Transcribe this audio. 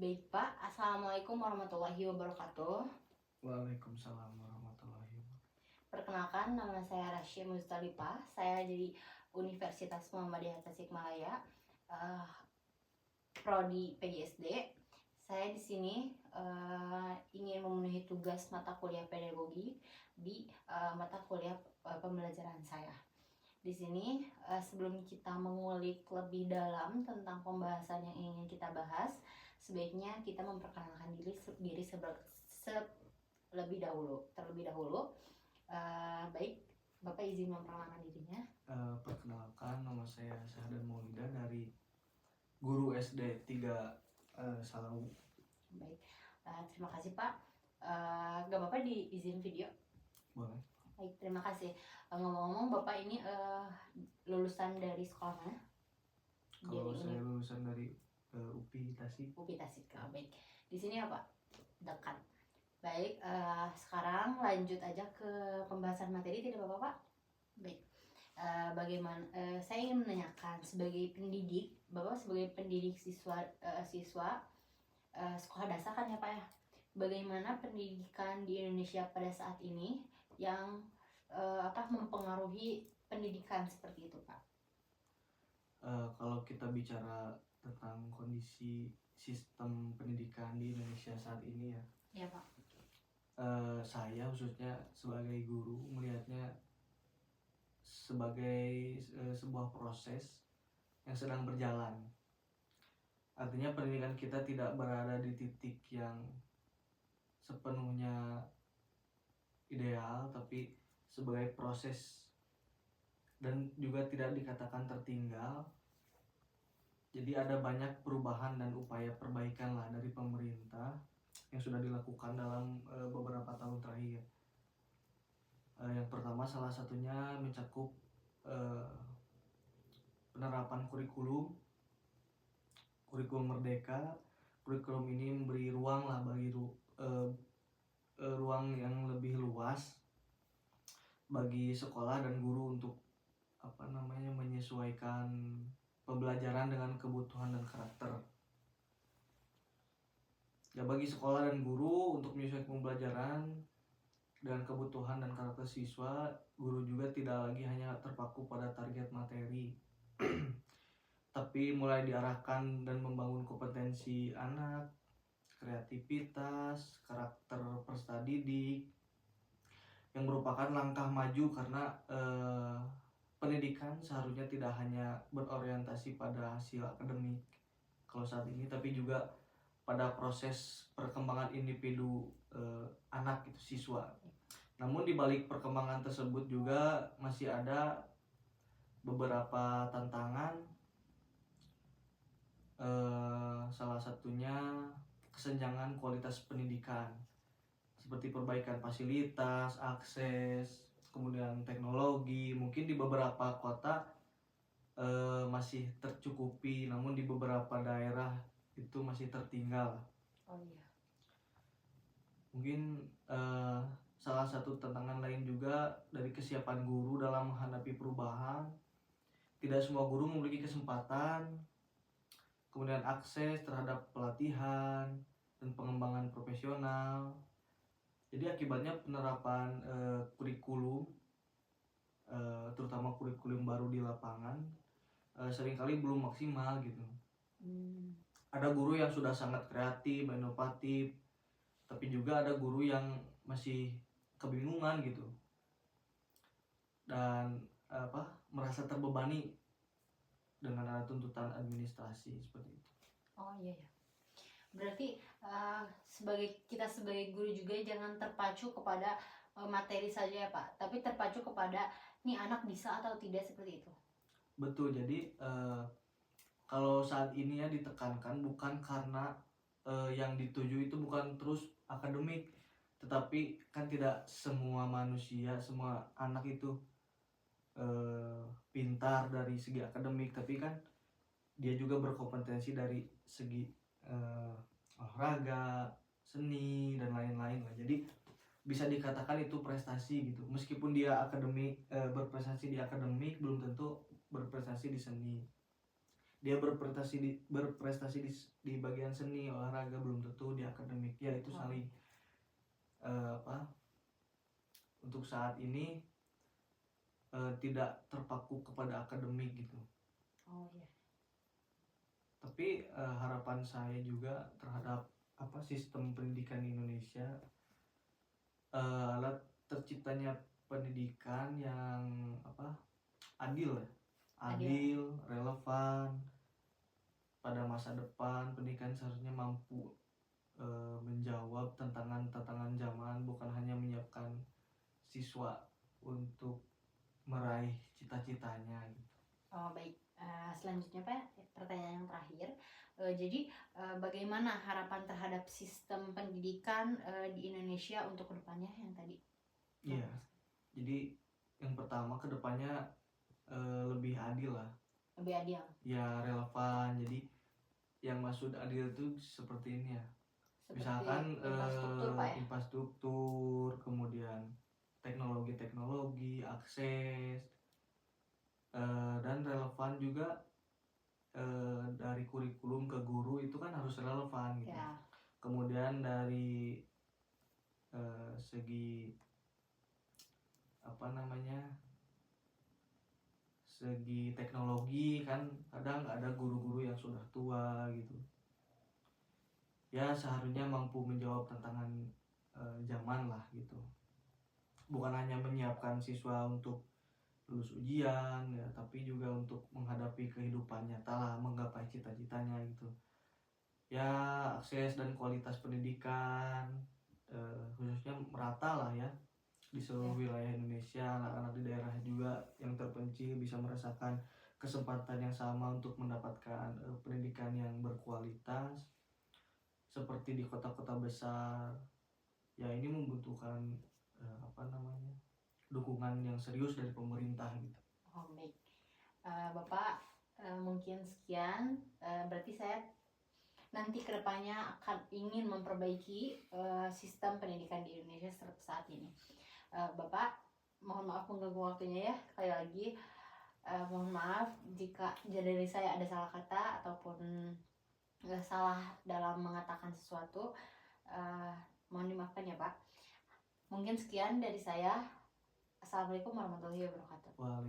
Baik Pak, Assalamualaikum warahmatullahi wabarakatuh. Waalaikumsalam warahmatullahi wabarakatuh. Perkenalkan, nama saya Rasya Mustalifah. Saya dari Universitas Muhammadiyah Tasikmalaya, eh, Prodi PGSD. Saya di sini ingin memenuhi tugas mata kuliah pedagogi di mata kuliah pembelajaran saya. Di sini sebelum kita mengulik lebih dalam tentang pembahasan yang ingin kita bahas, sebaiknya kita memperkenalkan diri terlebih dahulu. Baik, Bapak izin memperkenalkan dirinya. Perkenalkan, nama saya Syahdan Maulida dari guru SD 3 Salau. Baik, terima kasih Pak. Gak Bapak diizin video? Boleh. Baik, terima kasih. Ngomong-ngomong, Bapak ini lulusan dari sekolah mana? Kalau saya lulusan dari UPI Tasik. UPI Tasik. Baik, di sini ya Pak, dekat. Baik, sekarang lanjut aja ke pembahasan materi, tidak Bapak? Baik, bagaimana? Saya ingin menanyakan sebagai pendidik, Bapak sebagai pendidik siswa sekolah dasar kan ya Pak ya? Bagaimana pendidikan di Indonesia pada saat ini yang mempengaruhi pendidikan seperti itu Pak? Kalau kita bicara tentang kondisi sistem pendidikan di Indonesia saat ini ya Pak. Saya khususnya sebagai guru melihatnya sebagai sebuah proses yang sedang berjalan. Artinya pendidikan kita tidak berada di titik yang sepenuhnya ideal, tapi sebagai proses dan juga tidak dikatakan tertinggal. Jadi ada banyak perubahan dan upaya perbaikan lah dari pemerintah yang sudah dilakukan dalam beberapa tahun terakhir. Yang pertama salah satunya mencakup penerapan kurikulum merdeka. Kurikulum ini memberi ruang lah bagi ruang yang lebih luas bagi sekolah dan guru untuk menyesuaikan pembelajaran dengan kebutuhan dan karakter. Ya, bagi sekolah dan guru untuk menyesuaikan pembelajaran dengan kebutuhan dan karakter siswa, guru juga tidak lagi hanya terpaku pada target materi, tapi mulai diarahkan dan membangun kompetensi anak, kreativitas, karakter peserta didik, yang merupakan langkah maju karena pendidikan seharusnya tidak hanya berorientasi pada hasil akademik kalau saat ini, tapi juga pada proses perkembangan individu anak itu siswa. Namun di balik perkembangan tersebut juga masih ada beberapa tantangan, salah satunya kesenjangan kualitas pendidikan seperti perbaikan fasilitas, akses, kemudian teknologi. Mungkin di beberapa kota masih tercukupi, namun di beberapa daerah itu masih tertinggal. Oh iya. Mungkin salah satu tantangan lain juga dari kesiapan guru dalam menghadapi perubahan. Tidak semua guru memiliki kesempatan, kemudian akses terhadap pelatihan dan pengembangan profesional. Jadi akibatnya penerapan kurikulum, terutama kurikulum baru di lapangan, seringkali belum maksimal gitu. Ada guru yang sudah sangat kreatif, inovatif, tapi juga ada guru yang masih kebingungan gitu dan merasa terbebani dengan ada tuntutan administrasi seperti itu. Oh iya ya. Berarti sebagai guru juga jangan terpacu kepada materi saja ya Pak, tapi terpacu kepada nih anak bisa atau tidak, seperti itu. Betul. Jadi kalau saat ini ya ditekankan bukan karena yang dituju itu bukan terus akademik, tetapi kan tidak semua manusia, semua anak itu pintar dari segi akademik, tapi kan dia juga berkompetensi dari segi olahraga, seni dan lain-lain lah. Jadi bisa dikatakan itu prestasi gitu. Meskipun dia akademik berprestasi di akademik, belum tentu berprestasi di seni. dia berprestasi di bagian seni olahraga, belum tentu di akademik. Ya itu saling apa, untuk saat ini tidak terpaku kepada akademik gitu. Oh iya. Tapi harapan saya juga terhadap sistem pendidikan di Indonesia, adalah terciptanya pendidikan yang adil ya, adil, relevan pada masa depan. Pendidikan seharusnya mampu menjawab tantangan-tantangan zaman, bukan hanya menyiapkan siswa untuk meraih cita-citanya gitu. Oh baik. Selanjutnya Pak, pertanyaan yang terakhir. Jadi bagaimana harapan terhadap sistem pendidikan di Indonesia untuk kedepannya yang tadi? Iya. Jadi yang pertama, kedepannya lebih adil lah. Lebih adil. Ya relevan. Jadi yang maksud adil itu seperti ini ya. Seperti Misalkan infrastruktur Pak ya. infrastruktur, kemudian teknologi, akses, dan relevan juga. Dari kurikulum ke guru itu kan harus relevan gitu. Ya. Kemudian dari segi segi teknologi kan kadang ada guru-guru yang sudah tua gitu. Ya seharusnya mampu menjawab tantangan zaman lah gitu. Bukan hanya menyiapkan siswa untuk lulus ujian ya, tapi juga untuk menghadapi kehidupan nyata lah, menggapai cita-citanya gitu. Ya akses dan kualitas pendidikan khususnya merata lah ya di seluruh wilayah Indonesia. Anak-anak di daerah juga yang terpencil bisa merasakan kesempatan yang sama untuk mendapatkan pendidikan yang berkualitas seperti di kota-kota besar. Ya ini membutuhkan dukungan yang serius dari pemerintah gitu. Oh baik. Bapak mungkin sekian. Berarti saya nanti kedepannya akan ingin memperbaiki sistem pendidikan di Indonesia saat ini. Bapak, mohon maaf mengganggu waktunya ya. Sekali lagi, mohon maaf jika dari saya ada salah kata ataupun salah dalam mengatakan sesuatu. Mohon dimaafkan ya Pak. Mungkin sekian dari saya. Assalamualaikum warahmatullahi wabarakatuh.